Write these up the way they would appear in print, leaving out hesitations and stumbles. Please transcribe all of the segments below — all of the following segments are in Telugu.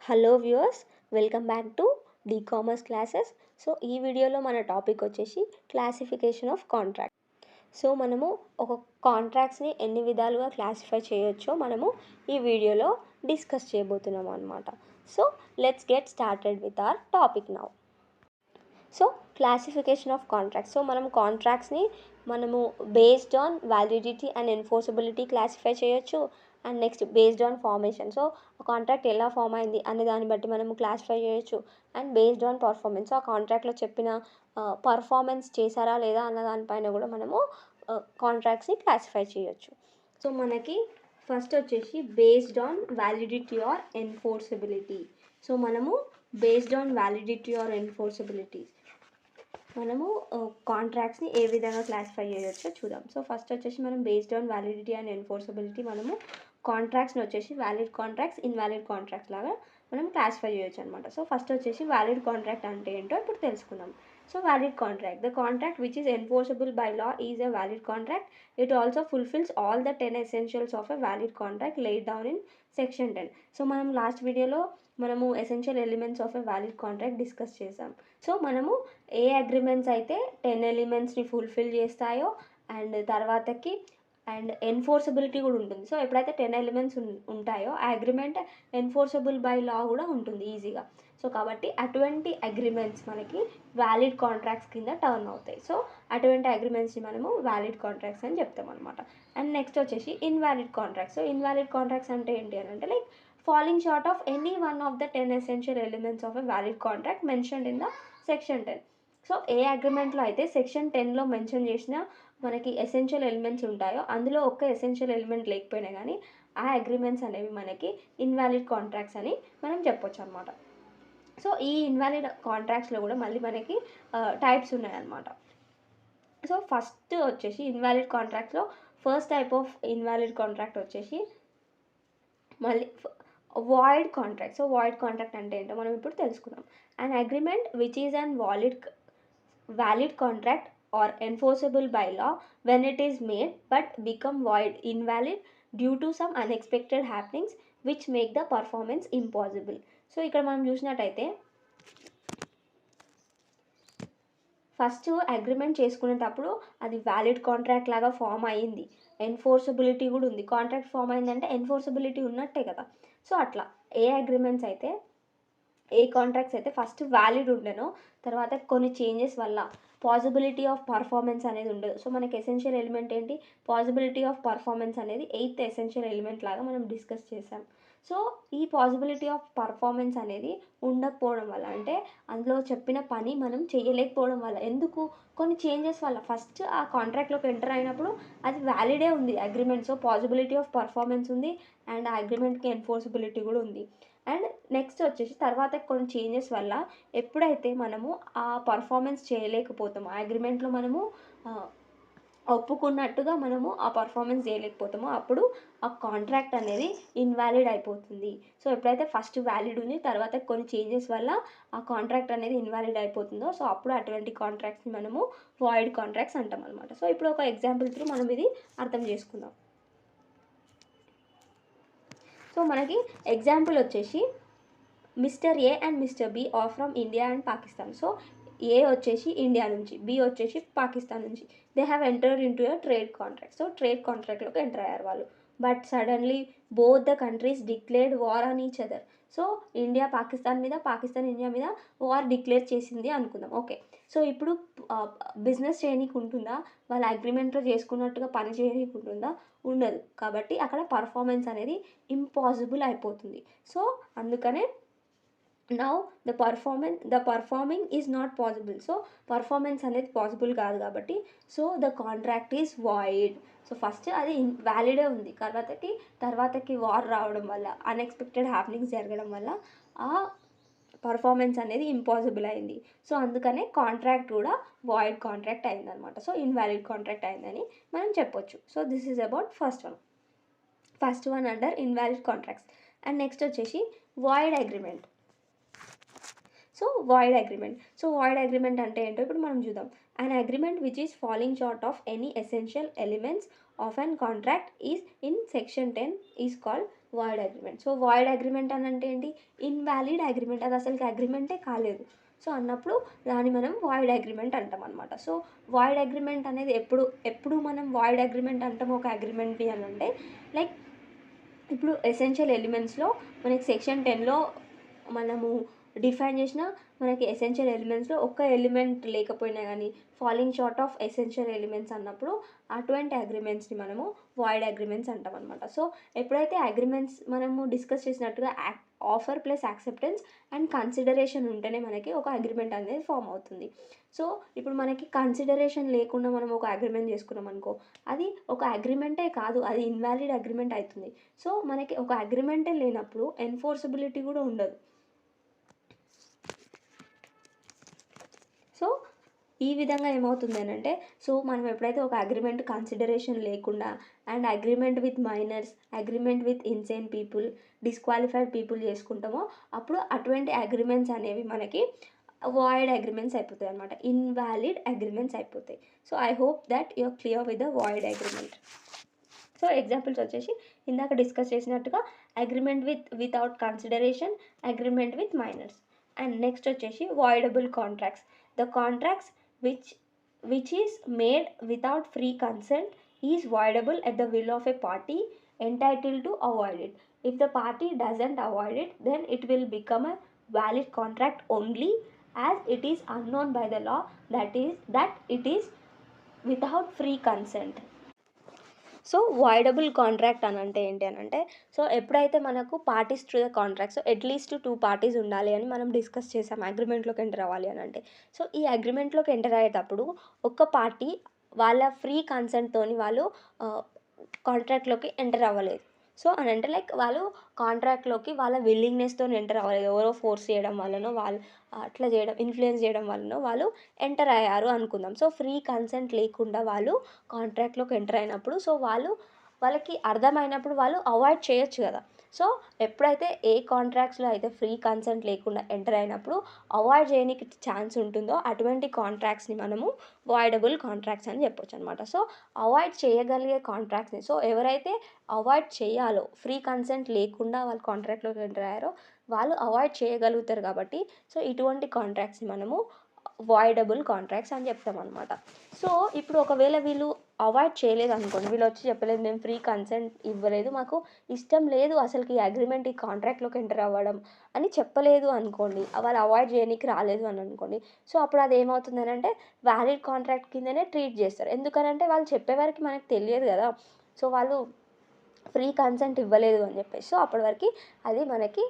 Hello viewers, welcome back to the commerce classes. So ఈ వీడియోలో మన టాపిక్ వచ్చేసి క్లాసిఫికేషన్ ఆఫ్ కాంట్రాక్ట్. సో మనము ఒక కాంట్రాక్ట్స్ని ఎన్ని విధాలుగా క్లాసిఫై చేయొచ్చో మనము ఈ వీడియోలో డిస్కస్ చేయబోతున్నాం అనమాట. So let's get started with our topic now. So classification of contracts. So మనం కాంట్రాక్ట్స్ని మనము based on validity and enforceability classify చేయొచ్చు. And next based on formation. So ఆ కాంట్రాక్ట్ ఎలా ఫామ్ అయింది అనే దాన్ని బట్టి మనము క్లాసిఫై చేయొచ్చు. And based on performance. So ఆ కాంట్రాక్ట్లో చెప్పిన పర్ఫార్మెన్స్ చేశారా లేదా అన్న దానిపైన కూడా మనము కాంట్రాక్ట్స్ని క్లాసిఫై చేయొచ్చు. సో మనకి ఫస్ట్ వచ్చేసి based on validity or enforceability. So మనము based on validity or enforceability మనము కాంట్రాక్ట్స్ని ఏ విధంగా క్లాసిఫై చేయొచ్చో చూద్దాం. సో ఫస్ట్ వచ్చేసి మనం బేస్డ్ ఆన్ వ్యాలిడిటీ అండ్ ఎన్ఫోర్సబిలిటీ మనము కాంట్రాక్ట్స్ని వచ్చేసి వ్యాలిడ్ కాంట్రాక్ట్స్, ఇన్వాలిడ్ కాంట్రాక్ట్స్ లాగా మనం క్లాసిఫై చేయొచ్చు అనమాట. సో ఫస్ట్ వచ్చేసి వ్యాలిడ్ కాంట్రాక్ట్ అంటే ఏంటో ఇప్పుడు తెలుసుకుందాం. So valid contract, the contract which is enforceable by law is a valid contract. It also fulfils all the 10 essentials of a valid contract laid down in section 10. So మనం లాస్ట్ వీడియోలో మనము essential elements of a valid contract discuss చేసాం. సో మనము ఏ అగ్రిమెంట్స్ అయితే 10 ఎలిమెంట్స్ని ఫుల్ఫిల్ చేస్తాయో అండ్ తర్వాతకి అండ్ ఎన్ఫోర్సబిలిటీ కూడా ఉంటుంది. సో ఎప్పుడైతే 10 ఎలిమెంట్స్ ఉంటాయో ఆ అగ్రిమెంట్ ఎన్ఫోర్సబుల్ బై లా కూడా ఉంటుంది ఈజీగా. సో కాబట్టి అటువంటి అగ్రిమెంట్స్ మనకి వ్యాలిడ్ కాంట్రాక్ట్స్ కింద టర్న్ అవుతాయి. సో అటువంటి అగ్రిమెంట్స్ని మనము వ్యాలిడ్ కాంట్రాక్ట్స్ అని చెప్తాం అనమాట. అండ్ నెక్స్ట్ వచ్చేసి invalid contracts. So invalid contracts అంటే ఏంటి అని అంటే like falling short of any one of the 10 essential elements of a valid contract mentioned in the section 10. So ఏ అగ్రిమెంట్లో అయితే సెక్షన్ 10లో మెన్షన్ చేసిన మనకి ఎసెన్షియల్ ఎలిమెంట్స్ ఉంటాయో అందులో ఒక్క ఎసెన్షియల్ ఎలిమెంట్ లేకపోయినా కానీ ఆ అగ్రిమెంట్స్ అనేవి మనకి ఇన్వాలిడ్ కాంట్రాక్ట్స్ అని మనం చెప్పొచ్చు అనమాట. సో ఈ ఇన్వాలిడ్ కాంట్రాక్ట్స్లో కూడా మళ్ళీ మనకి టైప్స్ ఉన్నాయన్నమాట. సో ఫస్ట్ వచ్చేసి ఇన్వాలిడ్ కాంట్రాక్ట్స్లో first type of invalid contract వచ్చేసి మళ్ళీ void contract. So void contract అంటే ఏంటో మనం ఇప్పుడు తెలుసుకుందాం. An agreement which is an valid contract or enforceable by law when it is made but become void invalid due to some unexpected happenings which make the performance impossible. So ఇక్కడ మనం చూసినట్టయితే ఫస్ట్ అగ్రిమెంట్ చేసుకునేటప్పుడు అది వ్యాలిడ్ కాంట్రాక్ట్ లాగా ఫామ్ అయ్యింది, ఎన్ఫోర్సబిలిటీ కూడా ఉంది. కాంట్రాక్ట్ ఫామ్ అయిందంటే ఎన్ఫోర్సబిలిటీ ఉన్నట్టే కదా. సో అట్లా ఏ అగ్రిమెంట్స్ అయితే ఏ కాంట్రాక్ట్స్ అయితే ఫస్ట్ వ్యాలిడ్ ఉండేనో తర్వాత కొన్ని చేంజెస్ వల్ల పాసిబిలిటీ ఆఫ్ పర్ఫార్మెన్స్ అనేది ఉండదు. సో మనకి ఎసెన్షియల్ ఎలిమెంట్ ఏంటి, పాసిబిలిటీ ఆఫ్ పర్ఫార్మెన్స్ అనేది 8th ఎసెన్షియల్ ఎలిమెంట్ లాగా మనం డిస్కస్ చేసాం. సో ఈ పాసిబిలిటీ ఆఫ్ పర్ఫార్మెన్స్ అనేది ఉండకపోవడం వల్ల అంటే అందులో చెప్పిన పని మనం చేయలేకపోవడం వల్ల, ఎందుకు కొన్ని చేంజెస్ వల్ల ఫస్ట్ ఆ కాంట్రాక్ట్లోకి ఎంటర్ అయినప్పుడు అది వ్యాలిడే ఉంది agreement. So possibility of performance ఉంది అండ్ ఆ అగ్రిమెంట్కి ఎన్ఫోర్సబిలిటీ కూడా ఉంది. అండ్ నెక్స్ట్ వచ్చేసి తర్వాత కొన్ని చేంజెస్ వల్ల ఎప్పుడైతే మనము ఆ పర్ఫార్మెన్స్ చేయలేకపోతామో ఆ అగ్రిమెంట్లో మనము ఒప్పుకున్నట్టుగా మనము ఆ పర్ఫార్మెన్స్ చేయలేకపోతామో అప్పుడు ఆ కాంట్రాక్ట్ అనేది ఇన్వాలిడ్ అయిపోతుంది. సో ఎప్పుడైతే ఫస్ట్ వ్యాలిడ్ ఉంది తర్వాత కొన్ని చేంజెస్ వల్ల ఆ కాంట్రాక్ట్ అనేది ఇన్వాలిడ్ అయిపోతుందో సో అప్పుడు అటువంటి కాంట్రాక్ట్స్ని మనము వాయిడ్ కాంట్రాక్ట్స్ అంటాం అనమాట. సో ఇప్పుడు ఒక ఎగ్జాంపుల్ త్రూ మనం ఇది అర్థం చేసుకుందాం. సో మనకి ఎగ్జాంపుల్ వచ్చేసి mister A and mister B are from India and Pakistan. So A వచ్చేసి ఇండియా నుంచి, బి వచ్చేసి పాకిస్తాన్ నుంచి. They have entered in to a trade contract. So trade కాంట్రాక్ట్లోకి ఎంటర్ అయ్యారు వాళ్ళు. But suddenly both the countries declared war on each other. So India Pakistan మీద, పాకిస్తాన్ ఇండియా మీద వార్ డిక్లేర్ చేసింది అనుకుందాం. ఓకే, సో ఇప్పుడు బిజినెస్ చేయనీకి ఉంటుందా, వాళ్ళ అగ్రిమెంట్లో చేసుకున్నట్టుగా పని చేయనీకి ఉంటుందా, ఉండదు. కాబట్టి అక్కడ పర్ఫార్మెన్స్ అనేది ఇంపాసిబుల్ అయిపోతుంది. సో అందుకనే now the performing is not possible. So performance అనేది పాసిబుల్ కాదు కాబట్టి so the contract is void. So first అది వ్యాలిడే ఉంది, తర్వాతకి వార్ రావడం వల్ల అన్ఎక్స్పెక్టెడ్ హ్యాపెనింగ్స్ జరగడం వల్ల ఆ పర్ఫార్మెన్స్ అనేది ఇంపాసిబుల్ అయింది. సో అందుకనే కాంట్రాక్ట్ కూడా వాయిడ్ కాంట్రాక్ట్ అయిందనమాట. సో ఇన్వాలిడ్ కాంట్రాక్ట్ అయిందని మనం చెప్పొచ్చు. So this is about first one under invalid contracts. And next వచ్చేసి void agreement. So void agreement అంటే ఏంటో ఇప్పుడు మనం చూద్దాం. An agreement which is falling short of any essential elements of an contract is in section 10 is called void agreement. So void agreement అని అంటే ఏంటి? ఇన్వాలిడ్ అగ్రిమెంట్, అది అసలుకి అగ్రిమెంటే కాలేదు. సో అన్నప్పుడు దాన్ని మనం వాయిడ్ అగ్రిమెంట్ అంటాం అనమాట. సో వాయిడ్ అగ్రిమెంట్ అనేది ఎప్పుడు మనం వాయిడ్ అగ్రిమెంట్ అంటాం ఒక అగ్రిమెంట్ని అని అంటే, లైక్ ఇప్పుడు ఎసెన్షియల్ ఎలిమెంట్స్లో మనకి సెక్షన్ 10లో మనము డిఫైన్ చేసిన మనకి ఎసెన్షియల్ ఎలిమెంట్స్లో ఒక్క ఎలిమెంట్ లేకపోయినా కానీ falling short of essential elements అన్నప్పుడు అటువంటి అగ్రిమెంట్స్ని మనము వాయిడ్ అగ్రిమెంట్స్ అంటాం అనమాట. సో ఎప్పుడైతే అగ్రిమెంట్స్ మనము డిస్కస్ చేసినట్టుగా offer plus acceptance and consideration ఉంటేనే మనకి ఒక అగ్రిమెంట్ అనేది ఫామ్ అవుతుంది. సో ఇప్పుడు మనకి కన్సిడరేషన్ లేకుండా మనం ఒక అగ్రిమెంట్ చేసుకున్నాం అనుకో, అది ఒక అగ్రిమెంటే కాదు, అది ఇన్వాలిడ్ అగ్రిమెంట్ అవుతుంది. సో మనకి ఒక అగ్రిమెంటే లేనప్పుడు ఎన్ఫోర్సబిలిటీ కూడా ఉండదు. సో ఈ విధంగా ఏమవుతుంది అని అంటే, సో మనం ఎప్పుడైతే ఒక అగ్రిమెంట్ కన్సిడరేషన్ లేకుండా and agreement with minors, agreement with insane people, disqualified people చేసుకుంటామో అప్పుడు అటువంటి అగ్రిమెంట్స్ అనేవి మనకి వాయిడ్ అగ్రిమెంట్స్ అయిపోతాయి అనమాట, ఇన్వాలిడ్ అగ్రిమెంట్స్ అయిపోతాయి. So I hope that you are clear with the void agreement. So examples వచ్చేసి ఇందాక డిస్కస్ చేసినట్టుగా agreement without consideration, agreement with minors. And next వచ్చేసి voidable contracts. The contracts which is made without free consent is voidable at the will of a party entitled to avoid it. If the party doesn't avoid it, then it will become a valid contract only as it is unknown by the law that it is without free consent. So voidable contract అని అంటే ఏంటి అని అంటే, సో ఎప్పుడైతే మనకు parties to the contract, so at least 2 parties ఉండాలి అని మనం డిస్కస్ చేసాం అగ్రిమెంట్లోకి ఎంటర్ అవ్వాలి అని అంటే. సో ఈ అగ్రిమెంట్లోకి ఎంటర్ అయ్యేటప్పుడు ఒక్క పార్టీ వాళ్ళ ఫ్రీ కన్సెంట్తోని వాళ్ళు కాంట్రాక్ట్లోకి ఎంటర్ అవ్వలేదు. సో అని అంటే లైక్ వాళ్ళు కాంట్రాక్ట్లోకి వాళ్ళ విల్లింగ్నెస్తో ఎంటర్ అవ్వలేదు, ఎవరో ఫోర్స్ చేయడం వల్లనో వాళ్ళు అట్లా చేయడం, ఇన్ఫ్లుయెన్స్ చేయడం వల్లనో వాళ్ళు ఎంటర్ అయ్యారు అనుకుందాం. సో ఫ్రీ కన్సెంట్ లేకుండా వాళ్ళు కాంట్రాక్ట్లోకి ఎంటర్ అయినప్పుడు, సో వాళ్ళకి అర్థమైనప్పుడు వాళ్ళు అవాయిడ్ చేయొచ్చు కదా. సో ఎప్పుడైతే ఏ కాంట్రాక్ట్స్లో అయితే ఫ్రీ కన్సెంట్ లేకుండా ఎంటర్ అయినప్పుడు అవాయిడ్ చేయడానికి ఛాన్స్ ఉంటుందో అటువంటి కాంట్రాక్ట్స్ని మనము వాయిడబుల్ కాంట్రాక్ట్స్ అని చెప్పొచ్చు అనమాట. సో అవాయిడ్ చేయగలిగే కాంట్రాక్ట్స్ని, సో ఎవరైతే అవాయిడ్ చేయాలో ఫ్రీ కన్సెంట్ లేకుండా వాళ్ళు కాంట్రాక్ట్లోకి ఎంటర్ అయ్యారో వాళ్ళు అవాయిడ్ చేయగలుగుతారు కాబట్టి, సో ఇటువంటి కాంట్రాక్ట్స్ని మనము వాయిడబుల్ కాంట్రాక్ట్స్ అని చెప్తాం అనమాట. సో ఇప్పుడు ఒకవేళ వీళ్ళు అవాయిడ్ చేయలేదు అనుకోండి, వీళ్ళు వచ్చి చెప్పలేదు మేము ఫ్రీ కన్సెంట్ ఇవ్వలేదు, మాకు ఇష్టం లేదు అసలుకి ఈ అగ్రిమెంట్ ఈ కాంట్రాక్ట్లోకి ఎంటర్ అవ్వడం అని చెప్పలేదు అనుకోండి, వాళ్ళు అవాయిడ్ చేయడానికి రాలేదు అని అనుకోండి. సో అప్పుడు అది ఏమవుతుంది అంటే వ్యాలిడ్ కాంట్రాక్ట్ కిందనే ట్రీట్ చేస్తారు. ఎందుకనంటే వాళ్ళు చెప్పేవారికి మనకు తెలియదు కదా, సో వాళ్ళు ఫ్రీ కన్సెంట్ ఇవ్వలేదు అని చెప్పేసి, సో అప్పటి వరకు అది మనకి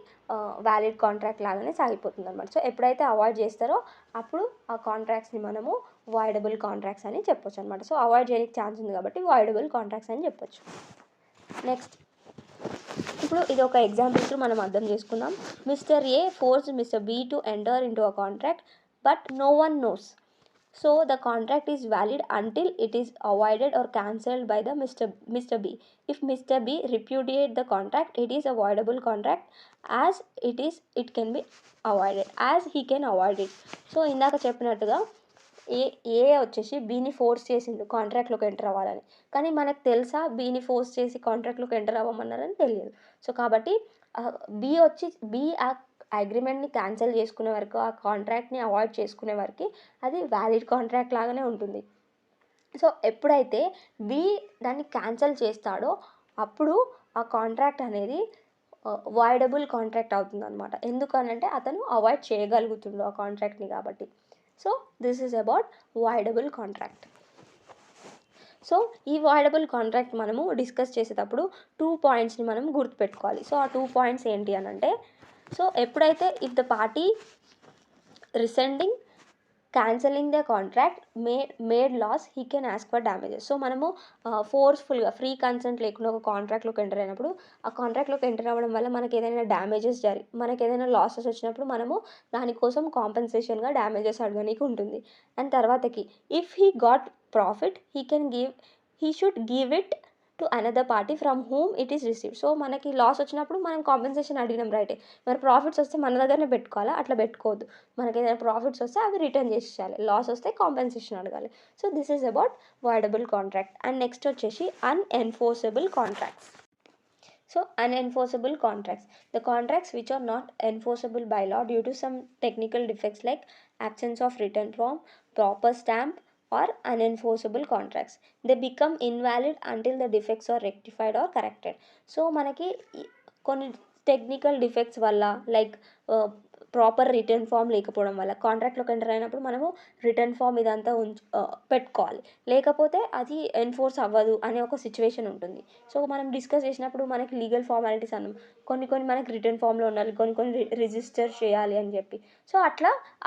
వ్యాలిడ్ కాంట్రాక్ట్ లాగానే సాగిపోతుంది అనమాట. సో ఎప్పుడైతే అవాయిడ్ చేస్తారో అప్పుడు ఆ కాంట్రాక్ట్స్ని మనము వాయిడబుల్ కాంట్రాక్ట్స్ అని చెప్పొచ్చు అనమాట. సో అవాయిడ్ చేయడానికి ఛాన్స్ ఉంది కాబట్టి వాయిడబుల్ కాంట్రాక్ట్స్ అని చెప్పొచ్చు. నెక్స్ట్ ఇప్పుడు ఇది ఒక ఎగ్జాంపుల్ త్రూ మనం అర్థం చేసుకుందాం. Mr A forces Mr B to enter into a contract but no one knows. So the contract is valid until it is avoided or cancelled by the Mr. B. If Mr. B repudiate the contract, it is a voidable contract as it can be avoided, as he can avoid it. So ఇందాక చెప్పినట్టుగా ఏ వచ్చేసి బీని ఫోర్స్ చేసిండు కాంట్రాక్ట్లోకి ఎంటర్ అవ్వాలని, కానీ మనకు తెలుసా బీని ఫోర్స్ చేసి కాంట్రాక్ట్లోకి ఎంటర్ అవ్వమన్నారని తెలియదు. సో కాబట్టి బి ఆ అగ్రిమెంట్ని క్యాన్సిల్ చేసుకునే వరకు, ఆ కాంట్రాక్ట్ని అవాయిడ్ చేసుకునే వరకు అది వ్యాలిడ్ కాంట్రాక్ట్ లాగానే ఉంటుంది. సో ఎప్పుడైతే బి దాన్ని క్యాన్సిల్ చేస్తాడో అప్పుడు ఆ కాంట్రాక్ట్ అనేది వాయిడబుల్ కాంట్రాక్ట్ అవుతుంది అనమాట. ఎందుకనంటే అతను అవాయిడ్ చేయగలుగుతుండు ఆ కాంట్రాక్ట్ని కాబట్టి. So this is about voidable contract. So ఈ వాయిడబుల్ కాంట్రాక్ట్ మనము డిస్కస్ చేసేటప్పుడు 2 పాయింట్స్ని మనం గుర్తుపెట్టుకోవాలి. సో ఆ 2 పాయింట్స్ ఏంటి అని అంటే, సో ఎప్పుడైతే if the party rescinding cancelling the contract made loss he can ask for damages. So మనము ఫోర్స్ఫుల్గా ఫ్రీ కన్సెంట్ లేకుండా ఒక కాంట్రాక్ట్లోకి ఎంటర్ అయినప్పుడు, ఆ కాంట్రాక్ట్లోకి ఎంటర్ అవ్వడం వల్ల మనకి ఏదైనా డ్యామేజెస్ మనకి ఏదైనా లాసెస్ వచ్చినప్పుడు మనము దానికోసం కాంపెన్సేషన్గా డ్యామేజెస్ అడగడానికి ఉంటుంది. అండ్ తర్వాతకి if he got profit he should give it to another party from whom it is received. So మనకి లాస్ వచ్చినప్పుడు మనం కాంపెన్సేషన్ అడిగినాం రైటే, మరి ప్రాఫిట్స్ వస్తే మన దగ్గరనే పెట్టుకోవాలా, అట్లా పెట్టుకోవద్దు. మనకి ఏదైనా ప్రాఫిట్స్ వస్తే అవి రిటర్న్ చేసేయాలి, లాస్ వస్తే కాంపెన్సేషన్ అడగాలి. So this is about voidable contract. And next వచ్చేసి unenforceable contracts. So unenforceable contracts, the contracts which are not enforceable by law due to some technical defects like absence of written form, proper stamp, or unenforceable contracts, they become invalid until the defects are rectified or corrected. So మనకి కొన్ని టెక్నికల్ డిఫెక్ట్స్ వల్ల లైక్ ప్రాపర్ రిటర్న్ ఫామ్ లేకపోవడం వల్ల కాంట్రాక్ట్లోకి ఎంటర్ అయినప్పుడు మనము రిటర్న్ ఫామ్ ఇదంతా పెట్టుకోవాలి, లేకపోతే అది ఎన్ఫోర్స్ అవ్వదు అనే ఒక సిచ్యువేషన్ ఉంటుంది. సో మనం డిస్కస్ చేసినప్పుడు మనకి లీగల్ ఫార్మాలిటీస్ అన్నాం, కొన్ని మనకి రిటర్న్ ఫామ్లో ఉండాలి, కొన్ని రిజిస్టర్ చేయాలి అని చెప్పి. సో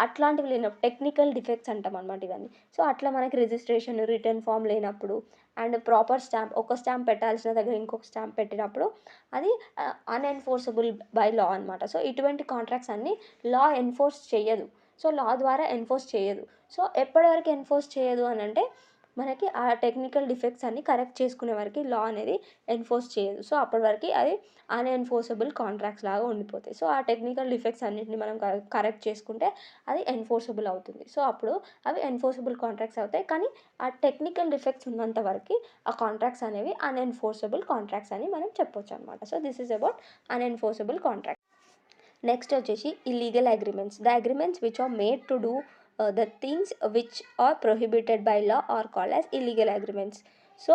అట్లాంటివి లేనప్పుడు టెక్నికల్ డిఫెక్ట్స్ అంటాం అనమాట ఇవన్నీ. సో అట్లా మనకి రిజిస్ట్రేషన్ రిటర్న్ ఫామ్ లేనప్పుడు అండ్ ప్రాపర్ స్టాంప్, ఒక స్టాంప్ పెట్టాల్సిన దగ్గర ఇంకొక స్టాంప్ పెట్టినప్పుడు అది అన్ఎన్ఫోర్సబుల్ బై లా అనమాట. సో ఇటువంటి కాంట్రాక్ట్స్ అన్నీ లా ఎన్ఫోర్స్ చేయదు. సో లా ద్వారా ఎన్ఫోర్స్ చేయదు. సో ఎప్పటివరకు ఎన్ఫోర్స్ చేయదు అని అంటే మనకి ఆ టెక్నికల్ డిఫెక్ట్స్ అన్ని కరెక్ట్ చేసుకునే వరకు లా అనేది ఎన్ఫోర్స్ చేయదు. సో అప్పటి వరకు అది అన్ఎన్ఫోర్సబుల్ కాంట్రాక్ట్స్ లాగా ఉండిపోతాయి. సో ఆ టెక్నికల్ డిఫెక్ట్స్ అన్నింటిని మనం కరెక్ట్ చేసుకుంటే అది ఎన్ఫోర్సబుల్ అవుతుంది. సో అప్పుడు అవి ఎన్ఫోర్సబుల్ కాంట్రాక్ట్స్ అవుతాయి. కానీ ఆ టెక్నికల్ డిఫెక్ట్స్ ఉన్నంత వరకు ఆ కాంట్రాక్ట్స్ అనేవి అన్ఎన్ఫోర్సబుల్ కాంట్రాక్ట్స్ అని మనం చెప్పొచ్చు అనమాట. So this is about unenforceable contract. Next వచ్చేసి illegal agreements, the agreements which are made to do the things which are prohibited by law are called as illegal agreements. So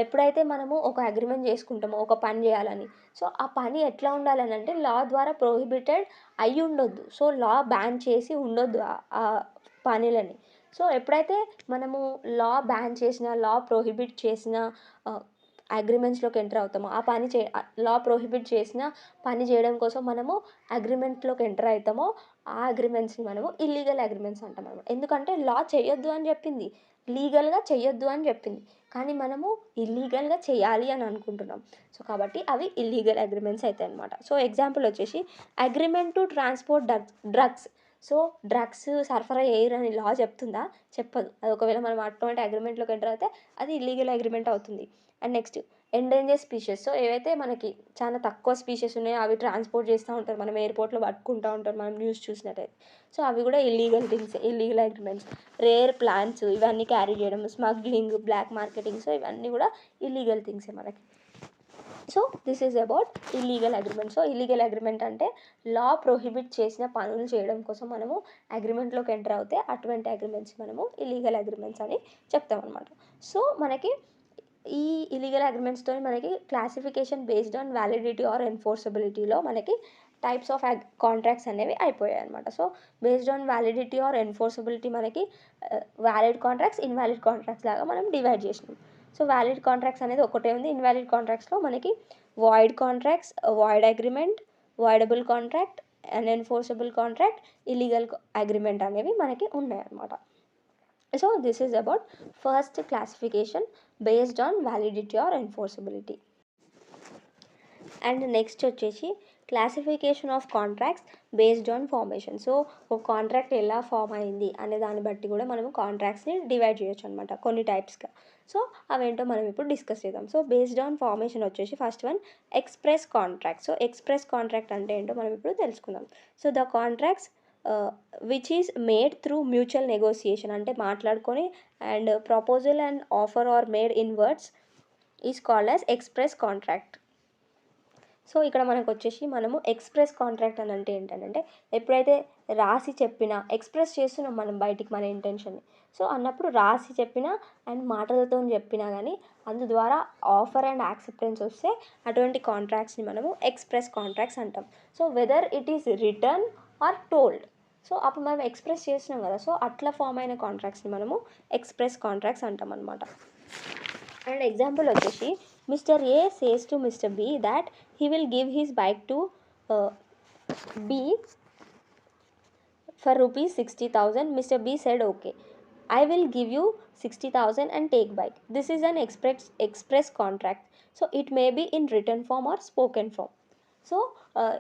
ఎప్పుడైతే మనము ఒక అగ్రిమెంట్ చేసుకుంటామో ఒక పని చేయాలని, సో ఆ పని ఎట్లా ఉండాలని అంటే లా ద్వారా ప్రొహిబిటెడ్ అయి ఉండొద్దు. సో లా బ్యాన్ చేసి ఉండొద్దు ఆ పనులని. సో ఎప్పుడైతే మనము లా బ్యాన్ చేసిన, లా ప్రొహిబిట్ చేసిన అగ్రిమెంట్స్లోకి ఎంటర్ అవుతామో, ఆ పని లా ప్రొహిబిట్ చేసిన పని చేయడం కోసం మనము అగ్రిమెంట్లోకి ఎంటర్ అవుతామో ఆ అగ్రిమెంట్స్ని మనము ఇల్లీగల్ అగ్రిమెంట్స్ అంటాం అనమాట. ఎందుకంటే లా చేయొద్దు అని చెప్పింది, లీగల్గా చేయొద్దు అని చెప్పింది, కానీ మనము ఇల్లీగల్గా చేయాలి అని అనుకుంటున్నాం. సో కాబట్టి అవి ఇల్లీగల్ అగ్రిమెంట్స్ అవుతాయి అనమాట. సో ఎగ్జాంపుల్ వచ్చేసి agreement to transport drugs. So drugs సరఫరా చేయరని లా చెప్తుందా? చెప్పదు. అది ఒకవేళ మనం అటువంటి అగ్రిమెంట్లోకి ఎంటర్ అయితే అది ఇల్లీగల్ అగ్రిమెంట్ అవుతుంది. And next endanger species. So ఏవైతే మనకి చాలా తక్కువ స్పీషీస్ ఉన్నాయో అవి ట్రాన్స్పోర్ట్ చేస్తూ ఉంటారు, మనం ఎయిర్పోర్ట్లో పట్టుకుంటూ ఉంటారు, మనం న్యూస్ చూసినట్టయితే. సో అవి కూడా illegal things, illegal agreements. Rare plants ఇవన్నీ క్యారీ చేయడం, స్మగ్లింగ్, బ్లాక్ మార్కెటింగ్, సో ఇవన్నీ కూడా ఇల్లీగల్ థింగ్సే మనకి. So this is about illegal agreement. So illegal agreement అంటే లా ప్రొహిబిట్ చేసిన పనులు చేయడం కోసం మనము అగ్రిమెంట్లోకి ఎంటర్ అవుతే అటువంటి అగ్రిమెంట్స్ మనము ఇల్లీగల్ అగ్రిమెంట్స్ అని చెప్తాం అనమాట. సో మనకి ఈ ఇల్లీగల్ అగ్రిమెంట్స్తో మనకి classification based on validity or ఎన్ఫోర్సబిలిటీలో మనకి టైప్స్ ఆఫ్ కాంట్రాక్ట్స్ అనేవి అయిపోయాయి అనమాట. So based on validity or enforceability మనకి వ్యాలిడ్ కాంట్రాక్ట్స్, ఇన్వాలిడ్ కాంట్రాక్ట్స్ లాగా మనం డివైడ్ చేసినాం. సో వ్యాలిడ్ కాంట్రాక్ట్స్ అనేది ఒకటే ఉంది. ఇన్వాలిడ్ కాంట్రాక్ట్స్లో మనకి void contracts, void agreement, voidable contract, unenforceable contract, illegal agreement అనేవి మనకి ఉన్నాయి అన్నమాట. So this is about first classification based on validity or enforceability. And next వచ్చేసి classification of contracts based on formation. So ఒక కాంట్రాక్ట్ ఎలా ఫామ్ అయింది అనే దాన్ని బట్టి కూడా మనము కాంట్రాక్ట్స్ని డివైడ్ చేయొచ్చు అనమాట కొన్ని టైప్స్గా. సో అవేంటో మనం ఇప్పుడు డిస్కస్ చేద్దాం. సో బేస్డ్ ఆన్ ఫార్మేషన్ వచ్చేసి first one express contract. So express contract అంటే ఏంటో మనం ఇప్పుడు తెలుసుకుందాం. So the contracts which is made through mutual negotiation, అంటే మాట్లాడుకొని and proposal and offer are made in words is called as express contract. So ఇక్కడ మనకు వచ్చేసి మనము ఎక్స్ప్రెస్ కాంట్రాక్ట్ అని అంటే ఏంటంటే ఎప్పుడైతే రాసి చెప్పినా, ఎక్స్ప్రెస్ చేస్తున్నాం మనం బయటికి మన ఇంటెన్షన్ని, సో అన్నప్పుడు రాసి చెప్పినా అండ్ మాటలతో చెప్పినా కానీ అందు ద్వారా ఆఫర్ అండ్ యాక్సెప్టెన్స్ వస్తే అటువంటి కాంట్రాక్ట్స్ని మనము ఎక్స్ప్రెస్ కాంట్రాక్ట్స్ అంటాం. So whether it is written or told, so అప్పుడు మనం ఎక్స్ప్రెస్ చేస్తున్నాం కదా, సో అట్లా ఫామ్ అయిన కాంట్రాక్ట్స్ని మనము ఎక్స్ప్రెస్ కాంట్రాక్ట్స్ అంటాం అనమాట. అండ్ ఎగ్జాంపుల్ వచ్చేసి mister A says to mister B that he will give his bike to B for rupees 60,000. Mr. B said okay, I will give you 60,000 and take bike. This is an express contract. So it may be in written form or spoken form. So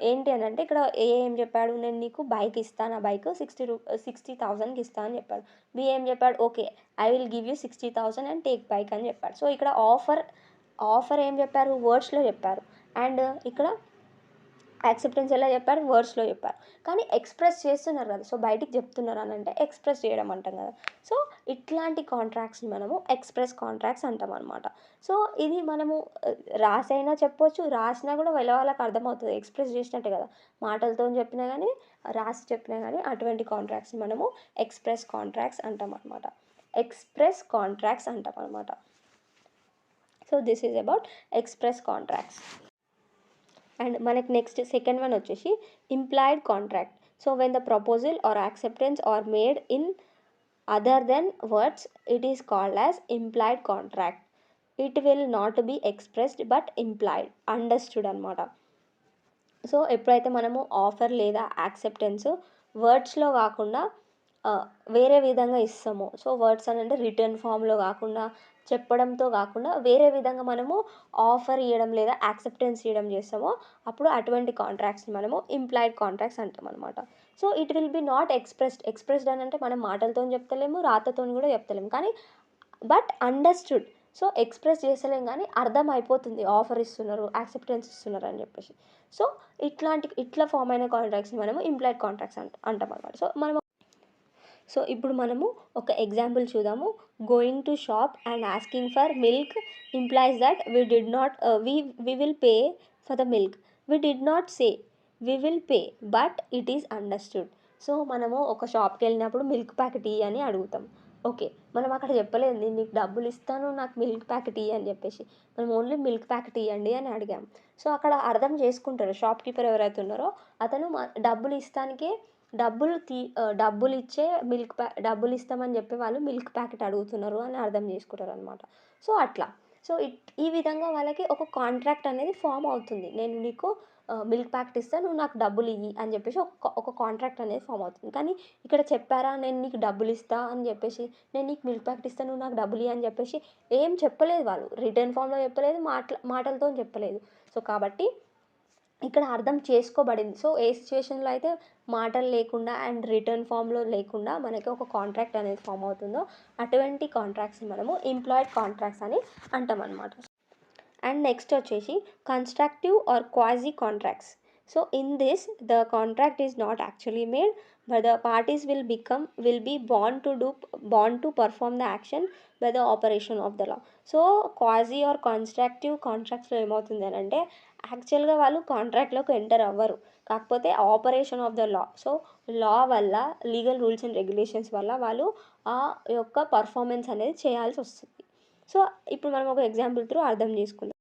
ఏంటి అని అంటే ఇక్కడ ఏం చెప్పాడు, నేను నీకు బైక్ ఇస్తాను, ఆ బైక్ 60,000కి ఇస్తాను అని చెప్పాడు. బి ఏం చెప్పాడు, okay I will give you 60,000 and take bike అని చెప్పాడు. సో ఇక్కడ ఆఫర్ ఏం చెప్పారు, వర్డ్స్లో చెప్పారు. అండ్ ఇక్కడ యాక్సెప్టెన్స్ ఎలా చెప్పారు, వర్డ్స్లో చెప్పారు, కానీ ఎక్స్ప్రెస్ చేస్తున్నారు కదా, సో బయటికి చెప్తున్నారు అని అంటే ఎక్స్ప్రెస్ చేయడం అంటాం కదా. సో ఇట్లాంటి కాంట్రాక్ట్స్ని మనము ఎక్స్ప్రెస్ కాంట్రాక్ట్స్ అంటాం అనమాట. సో ఇది మనము రాసైనా చెప్పొచ్చు, రాసినా కూడా వాళ్ళకి అర్థమవుతుంది, ఎక్స్ప్రెస్ చేసినట్టే కదా, మాటలతో చెప్పినా కానీ రాసి చెప్పినా కానీ అటువంటి కాంట్రాక్ట్స్ని మనము ఎక్స్ప్రెస్ కాంట్రాక్ట్స్ అంటాం అనమాట. ఎక్స్ప్రెస్ కాంట్రాక్ట్స్ అంటాం అనమాట. So this is about express contracts. And మనకి నెక్స్ట్ సెకండ్ వన్ వచ్చేసి implied contract. So when the proposal or acceptance are made in other than words it is called as implied contract. It will not be expressed but implied, understood అనమాట. సో ఎప్పుడైతే మనము ఆఫర్ లేదా యాక్సెప్టెన్స్ వర్డ్స్లో కాకుండా వేరే విధంగా ఇస్తామో, సో వర్డ్స్ అని అంటే రిటర్న్ ఫామ్లో కాకుండా, చెప్పడంతో కాకుండా వేరే విధంగా మనము ఆఫర్ ఇవ్వడం లేదా యాక్సెప్టెన్స్ ఇవ్వడం చేస్తామో అప్పుడు అటువంటి కాంట్రాక్ట్స్ని మనము ఇంప్లాయిడ్ కాంట్రాక్ట్స్ అంటాం అనమాట. So it will be not expressed అని అంటే మనం మాటలతో చెప్తలేము, రాతతో కూడా చెప్తలేము, కానీ బట్ అండర్స్టూడ్. సో ఎక్స్ప్రెస్ చేస్తలేం కానీ అర్థం అయిపోతుంది, ఆఫర్ ఇస్తున్నారు, యాక్సెప్టెన్స్ ఇస్తున్నారు అని చెప్పేసి. సో ఇట్లా ఫామ్ అయిన కాంట్రాక్ట్స్ని మనము ఇంప్లాయిడ్ కాంట్రాక్ట్స్ అంటాం అనమాట. సో ఇప్పుడు మనము ఒక ఎగ్జాంపుల్ చూద్దాము. Going to shop and asking for milk implies that we will pay for the milk. We did not say we will pay, but it is understood. So మనము ఒక షాప్కి వెళ్ళినప్పుడు మిల్క్ ప్యాకెట్ ఇయ్యి అని అడుగుతాం. ఓకే, మనం అక్కడ చెప్పలేదు నేను నీకు డబ్బులు ఇస్తాను, నాకు మిల్క్ ప్యాకెట్ ఇయ్యి అని చెప్పేసి, మనం ఓన్లీ మిల్క్ ప్యాకెట్ ఇవ్వండి అని అడిగాం. సో అక్కడ అర్థం చేసుకుంటారు షాప్ కీపర్ ఎవరైతే ఉన్నారో అతను డబ్బులు ఇస్తానికే డబ్బులు ఇచ్చే డబ్బులు ఇస్తామని చెప్పి వాళ్ళు మిల్క్ ప్యాకెట్ అడుగుతున్నారు అని అర్థం చేసుకుంటారు అనమాట. సో అట్లా, సో ఈ విధంగా వాళ్ళకి ఒక కాంట్రాక్ట్ అనేది ఫామ్ అవుతుంది. నేను నీకు మిల్క్ ప్యాకెట్ ఇస్తాను, నువ్వు నాకు డబ్బులు ఇయ్యి అని చెప్పేసి ఒక కాంట్రాక్ట్ అనేది ఫామ్ అవుతుంది. కానీ ఇక్కడ చెప్పారా నేను నీకు డబ్బులు ఇస్తా అని చెప్పేసి, నేను నీకు మిల్క్ ప్యాకెట్ ఇస్తాను నువ్వు నాకు డబ్బులు ఇయ్యి అని చెప్పేసి ఏం చెప్పలేదు వాళ్ళు, రిటర్న్ ఫామ్లో చెప్పలేదు, మాటలతో చెప్పలేదు. సో కాబట్టి ఇక్కడ అర్థం చేసుకోబడింది. సో ఏ సిచ్యువేషన్లో అయితే మాటలు లేకుండా అండ్ రిటర్న్ ఫామ్లో లేకుండా మనకి ఒక కాంట్రాక్ట్ అనేది ఫామ్ అవుతుందో అటువంటి కాంట్రాక్ట్స్ని మనము ఎంప్లాయిడ్ కాంట్రాక్ట్స్ అని అంటాం అనమాట. అండ్ నెక్స్ట్ వచ్చేసి constructive or quasi contracts. So in this the contract is not actually made but the parties will be bound to perform the action by the operation of the law. So quasi or constructive కాంట్రాక్ట్స్లో ఏమవుతుంది అని అంటే యాక్చువల్గా వాళ్ళు కాంట్రాక్ట్లోకి ఎంటర్ అవ్వరు, కాకపోతే operation of the law, so law వల్ల లీగల్ రూల్స్ అండ్ రెగ్యులేషన్స్ వల్ల వాళ్ళు ఆ యొక్క పర్ఫార్మెన్స్ అనేది చేయాల్సి వస్తుంది. సో ఇప్పుడు మనం ఒక ఎగ్జాంపుల్ త్రూ అర్థం చేసుకుందాం.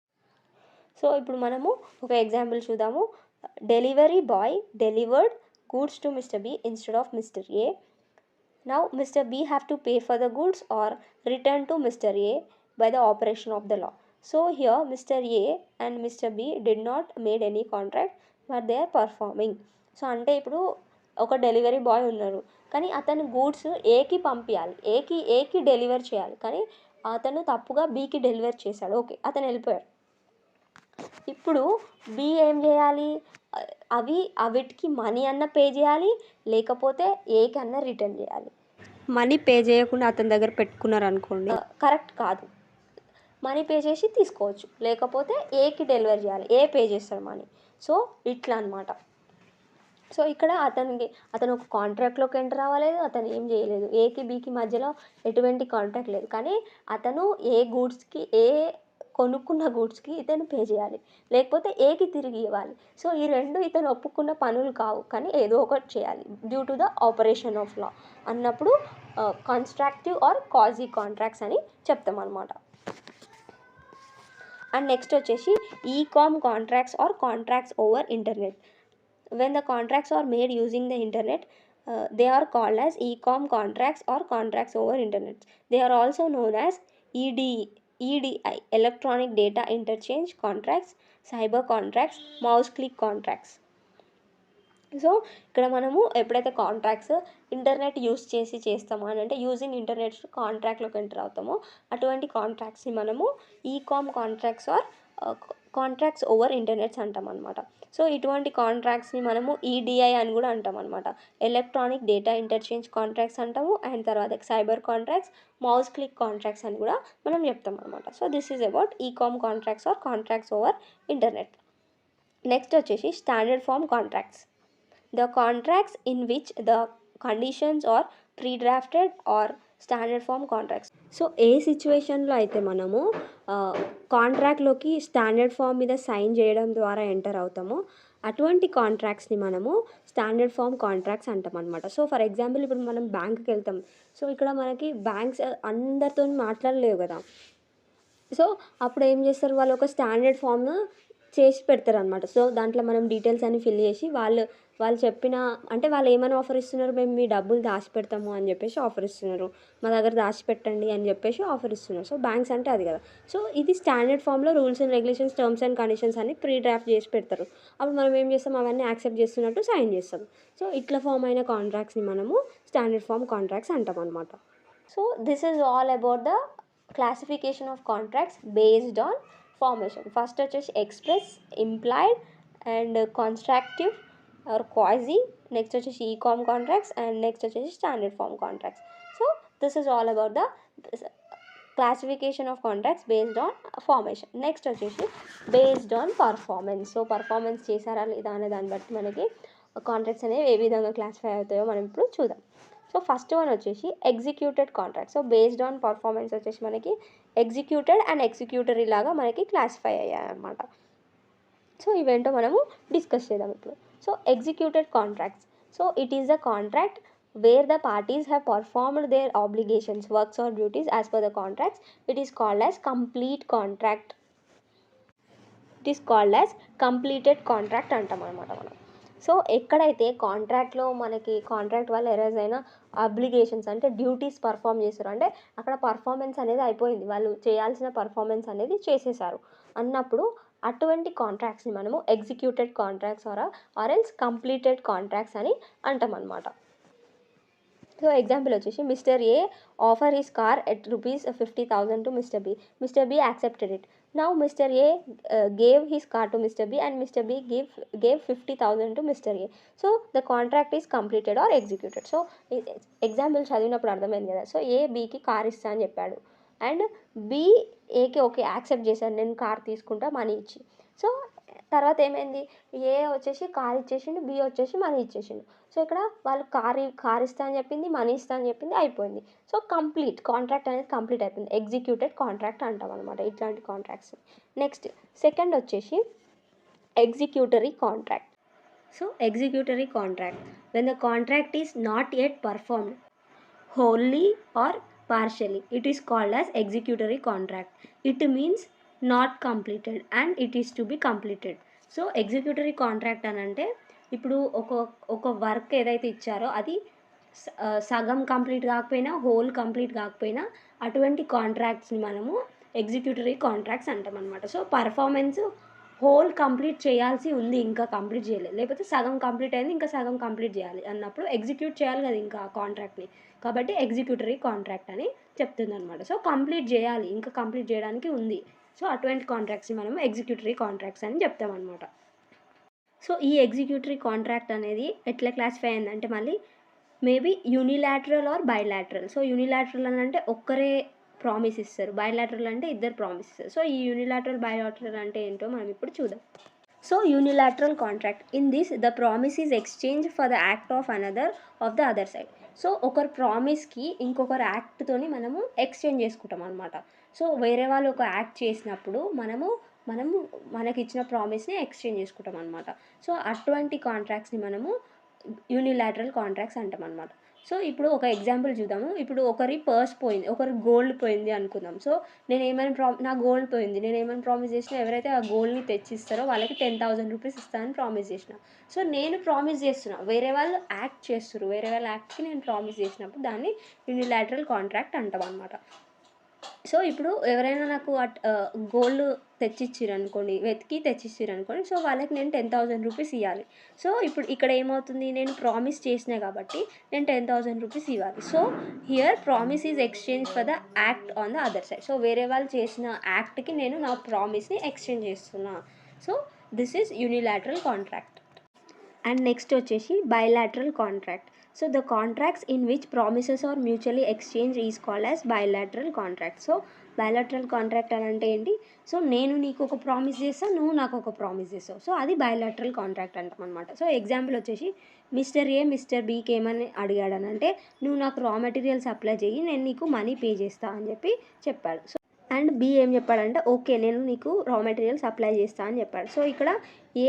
సో ఇప్పుడు మనము ఒక ఎగ్జాంపుల్ చూద్దాము. Delivery boy delivered goods to Mr. B instead of Mr. A. Now Mr. B have to pay for the goods or return to Mr. A by the operation of the law. So here Mr. A and Mr. B did not made any contract but they are performing. So అంటే ఇప్పుడు ఒక డెలివరీ బాయ్ ఉన్నారు, కానీ అతను గూడ్స్ ఏకి పంపించాలి, ఏకి డెలివర్ చేయాలి, కానీ అతను తప్పుగా బీకి డెలివర్ చేశాడు. ఓకే, అతను వెళ్ళిపోయాడు. ఇప్పుడు బి ఏం చేయాలి, అవిటికి మనీ అన్న పే చేయాలి, లేకపోతే ఏకి అన్న రిటర్న్ చేయాలి. మనీ పే చేయకుండా అతని దగ్గర పెట్టుకున్నారు అనుకోండి, కరెక్ట్ కాదు. మనీ పే చేసి తీసుకోవచ్చు, లేకపోతే ఏకి డెలివరీ చేయాలి, ఏ పే చేస్తాడు మనీ. సో ఇట్లా అనమాట. సో ఇక్కడ అతను ఒక కాంట్రాక్ట్లోకి ఎంటర్ అవ్వలేదు, అతను ఏం చేయలేదు, ఏకి బీకి మధ్యలో ఎటువంటి కాంట్రాక్ట్ లేదు, కానీ అతను కొనుక్కున్న గూడ్స్కి ఇతను పే చేయాలి, లేకపోతే ఏకి తిరిగి ఇవ్వాలి. సో ఈ రెండు ఇతను ఒప్పుకున్న పనులు కావు, కానీ ఏదో ఒకటి చేయాలి due to the operation of law అన్నప్పుడు కన్స్ట్రక్టివ్ ఆర్ క్వాజీ కాంట్రాక్ట్స్ అని చెప్తాం అనమాట. అండ్ నెక్స్ట్ వచ్చేసి ecom contracts or contracts over internet. when the contracts are made using the internet, they are called as e-com contracts or contracts over internet. They are also known as EDI, electronic data interchange contracts, cyber contracts, mouse click contracts. So ఇక్కడ మనము ఎప్పుడైతే కాంట్రాక్ట్స్ ఇంటర్నెట్ యూస్ చేసి చేస్తామో అని అంటే యూజింగ్ ఇంటర్నెట్ కాంట్రాక్ట్లోకి ఎంటర్ అవుతామో అటువంటి కాంట్రాక్ట్స్ని మనము ecom contracts or contracts over internets అంటాం అనమాట. సో ఇటువంటి కాంట్రాక్ట్స్ని మనము ఈడిఐ అని కూడా అంటాం అనమాట. ఎలక్ట్రానిక్ డేటా ఇంటర్చేంజ్ కాంట్రాక్ట్స్ అంటాము, అండ్ తర్వాత cyber contracts, mouse click contracts అని కూడా మనం చెప్తాం అనమాట. So this is about ecom contracts or contracts over internet. Next వచ్చేసి standard form contracts. The contracts in which the conditions are pre drafted or standard form contracts. So ఏ సిచ్యువేషన్లో అయితే మనము కాంట్రాక్ట్లోకి స్టాండర్డ్ ఫామ్ మీద సైన్ చేయడం ద్వారా ఎంటర్ అవుతామో అటువంటి కాంట్రాక్ట్స్ని మనము స్టాండర్డ్ ఫామ్ కాంట్రాక్ట్స్ అంటాం అనమాట. సో ఫర్ ఎగ్జాంపుల్ ఇప్పుడు మనం బ్యాంక్కి వెళ్తాం. సో ఇక్కడ మనకి బ్యాంక్స్ అందరితో మాట్లాడలేవు కదా. సో అప్పుడు ఏం చేస్తారు, వాళ్ళు ఒక స్టాండర్డ్ ఫామ్ చేసి పెడతారు అనమాట. సో దాంట్లో మనం డీటెయిల్స్ అన్ని ఫిల్ చేసి వాళ్ళు చెప్పిన అంటే వాళ్ళు ఏమైనా ఆఫర్ ఇస్తున్నారు, మేము మీ డబ్బులు దాచిపెడతాము అని చెప్పేసి ఆఫర్ ఇస్తున్నారు, మా దగ్గర దాచిపెట్టండి అని చెప్పేసి ఆఫర్ ఇస్తున్నారు. సో బ్యాంక్స్ అంటే అది కదా. సో ఇది స్టాండర్డ్ ఫామ్లో rules and regulations, terms and conditions అన్ని ప్రీ డ్రాఫ్ట్ చేసి పెడతారు. అప్పుడు మనం ఏం చేస్తాం, అవన్నీ యాక్సెప్ట్ చేస్తున్నట్టు సైన్ చేస్తాం. సో ఇట్లా ఫామ్ అయిన కాంట్రాక్ట్స్ని మనము స్టాండర్డ్ ఫామ్ కాంట్రాక్ట్స్ అంటాం అనమాట. So this is all about the classification of contracts based on formation. First వచ్చేసి express, implied and constructive or quasi. Next వచ్చేసి ఈకామ్ కాంట్రాక్ట్స్ అండ్ నెక్స్ట్ వచ్చేసి standard form contracts. So this is all about the classification of contracts based on formation. Next వచ్చేసి based on performance. So performance చేశారా లేదా అనే దాన్ని బట్టి మనకి కాంట్రాక్ట్స్ అనేవి ఏ విధంగా క్లాసిఫై అవుతాయో మనం ఇప్పుడు చూద్దాం. సో ఫస్ట్ వన్ వచ్చేసి executed contract. So based on performance వచ్చేసి మనకి ఎగ్జిక్యూటెడ్ అండ్ ఎగ్జిక్యూటరీ లాగా మనకి క్లాసిఫై అయ్యాయి అన్నమాట. సో ఇవేంటో మనము డిస్కస్ చేద్దాం ఇప్పుడు. So executed contracts. So it is the contract where the parties have performed their obligations, works or duties as per the contracts. It is called as complete contract. It is called as completed contract అంటాం అనమాట మనం. సో ఎక్కడైతే కాంట్రాక్ట్లో మనకి కాంట్రాక్ట్ వల్ల ఎరేజ్ అయిన అబ్లిగేషన్స్ అంటే డ్యూటీస్ పర్ఫామ్ చేస్తారు, అంటే అక్కడ పర్ఫార్మెన్స్ అనేది అయిపోయింది, వాళ్ళు చేయాల్సిన పర్ఫార్మెన్స్ అనేది చేసేసారు అన్నప్పుడు అటువంటి కాంట్రాక్ట్స్ని మనము executed contracts or else completed contracts అని అంటాం అనమాట. సో ఎగ్జాంపుల్ వచ్చేసి mister A offer his car at ₹50,000 to mister B. Mister B accepted it. Now mister A gave his car to Mr. B and Mr. B gave 50,000 to Mr. A. So the contract is completed or executed. So example చదివినప్పుడు అర్థమైంది కదా. సో ఏ బీకి కార్ ఇస్తా అని చెప్పాడు అండ్ బి ఏకి ఓకే యాక్సెప్ట్ చేశాను, నేను కార్ తీసుకుంటా మనీ ఇచ్చి. సో తర్వాత ఏమైంది, ఏ వచ్చేసి కార్ ఇచ్చేసిండు, బి వచ్చేసి మనీ ఇచ్చేసిండు. సో ఇక్కడ వాళ్ళు కార్ ఇస్తా అని చెప్పింది, మనీ ఇస్తా అని చెప్పింది, అయిపోయింది. సో కంప్లీట్ కాంట్రాక్ట్ అనేది కంప్లీట్ అయిపోయింది. ఎగ్జిక్యూటెడ్ కాంట్రాక్ట్ అంటాం అనమాట ఇట్లాంటి కాంట్రాక్ట్స్. నెక్స్ట్ సెకండ్ వచ్చేసి executory contract. So executory contract when the contract is not yet performed wholly or partially, it is called as executory contract. It means not completed and it is to be completed. So executory contract అని అంటే ఇప్పుడు ఒక వర్క్ ఏదైతే ఇచ్చారో అది సగం కంప్లీట్ కాకపోయినా హోల్ కంప్లీట్ కాకపోయినా అటువంటి కాంట్రాక్ట్స్ని మనము ఎగ్జిక్యూటరీ కాంట్రాక్ట్స్ అంటాం అనమాట. సో పర్ఫార్మెన్స్ హోల్ కంప్లీట్ చేయాల్సి ఉంది, ఇంకా కంప్లీట్ చేయలేదు, లేకపోతే సగం కంప్లీట్ అయింది ఇంకా సగం కంప్లీట్ చేయాలి అన్నప్పుడు ఎగ్జిక్యూట్ చేయాలి కదా ఇంకా కాంట్రాక్ట్ని, కాబట్టి ఎగ్జిక్యూటరీ కాంట్రాక్ట్ అని చెప్తుంది అనమాట. సో కంప్లీట్ చేయాలి, ఇంకా కంప్లీట్ చేయడానికి ఉంది. సో అటువంటి కాంట్రాక్ట్స్ని మనం ఎగ్జిక్యూటరీ కాంట్రాక్ట్స్ అని చెప్తాం అనమాట. సో ఈ ఎగ్జిక్యూటరీ కాంట్రాక్ట్ అనేది ఎట్లా క్లాసిఫై అయిందంటే మళ్ళీ maybe unilateral or bilateral. So unilateral అని అంటే ఒక్కరే ప్రామిస్ ఇస్తారు, బైలాటరల్ అంటే ఇద్దరు ప్రామిస్ ఇస్తారు. సో ఈ యూనిలాటరల్ బైలాటరల్ అంటే ఏంటో మనం ఇప్పుడు చూద్దాం. So unilateral contract in this the promise is exchange for the act of another of the other side. So ఒకరు ప్రామిస్కి ఇంకొకరు యాక్ట్తోని మనము ఎక్స్చేంజ్ చేసుకుంటాం అనమాట. సో వేరే వాళ్ళు ఒక యాక్ట్ చేసినప్పుడు మనము మనకి ఇచ్చిన ప్రామిస్ని ఎక్స్చేంజ్ చేసుకుంటాం అనమాట. సో అటువంటి కాంట్రాక్ట్స్ని మనము యూనిలాటరల్ కాంట్రాక్ట్స్ అంటాం అనమాట. సో ఇప్పుడు ఒక ఎగ్జాంపుల్ చూద్దాము. ఇప్పుడు ఒకరి పర్స్ పోయింది, ఒకరి గోల్డ్ పోయింది అనుకుందాం. సో నా గోల్డ్ పోయింది, నేను ఏమైనా ప్రామిస్ చేసినా ఎవరైతే ఆ గోల్డ్ని తెచ్చిస్తారో వాళ్ళకి ₹10,000 ఇస్తానని ప్రామిస్ చేసిన. సో నేను ప్రామిస్ చేస్తున్నా, వేరే వాళ్ళు యాక్ట్ చేస్తారు, వేరే వాళ్ళ యాక్ట్కి నేను ప్రామిస్ చేసినప్పుడు దాన్ని యూనిలాటరల్ కాంట్రాక్ట్ అంటాం అనమాట. సో ఇప్పుడు ఎవరైనా నాకు గోల్డ్ తెచ్చిచ్చిర్రు అనుకోండి, వెతికి తెచ్చిచ్చిర్రు అనుకోండి, సో వాళ్ళకి నేను ₹10,000 ఇవ్వాలి. సో ఇప్పుడు ఇక్కడ ఏమవుతుంది, నేను ప్రామిస్ చేసినా కాబట్టి నేను ₹10,000 ఇవ్వాలి. So here promise is exchange for the act on the other side. So వేరే వాళ్ళు చేసిన యాక్ట్కి నేను నా ప్రామిస్ని ఎక్స్చేంజ్ చేస్తున్నా. So this is unilateral contract. And next వచ్చేసి bilateral contract. So the contracts in which promises are mutually exchange is called as bilateral contract. So bilateral contract అని అంటే ఏంటి? సో నేను నీకు ఒక ప్రామిస్ చేస్తాను, నువ్వు నాకు ఒక ప్రామిస్ చేస్తావు. సో అది బైలాటరల్ కాంట్రాక్ట్ అంటాం అనమాట. సో ఎగ్జాంపుల్ వచ్చేసి మిస్టర్ ఏ మిస్టర్ బీకి ఏమని అడిగాడని అంటే, నువ్వు నాకు రా మెటీరియల్ సప్లై చేయి, నేను నీకు మనీ పే చేస్తా అని చెప్పి చెప్పాడు. సో అండ్ బి ఏం చెప్పాడంటే, ఓకే నేను నీకు రా మెటీరియల్ సప్లై చేస్తా అని చెప్పాడు. సో ఇక్కడ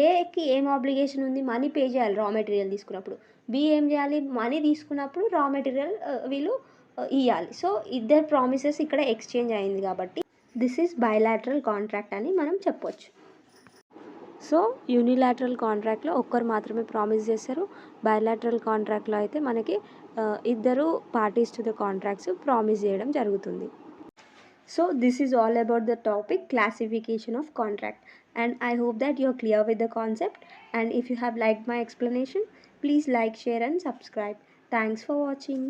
ఏకి ఏం ఆబ్లిగేషన్ ఉంది? మనీ పే చేయాలి రా మెటీరియల్ తీసుకున్నప్పుడు. బి ఏం చేయాలి? మనీ తీసుకున్నప్పుడు రా మెటీరియల్ వీళ్ళు ఇవ్వాలి. సో ఇద్దరు ప్రామిసెస్ ఇక్కడ ఎక్స్చేంజ్ అయింది కాబట్టి దిస్ ఈజ్ బైలాటరల్ కాంట్రాక్ట్ అని మనం చెప్పొచ్చు. సో యూనిలాటరల్ కాంట్రాక్ట్లో ఒక్కరు మాత్రమే ప్రామిస్ చేస్తారు. బైలాటరల్ కాంట్రాక్ట్లో అయితే మనకి ఇద్దరు parties to the contracts promise చేయడం జరుగుతుంది. So this is all about the topic classification of contract, and I hope that you are clear with the concept, and if you have liked my explanation, please like, share and subscribe. Thanks for watching.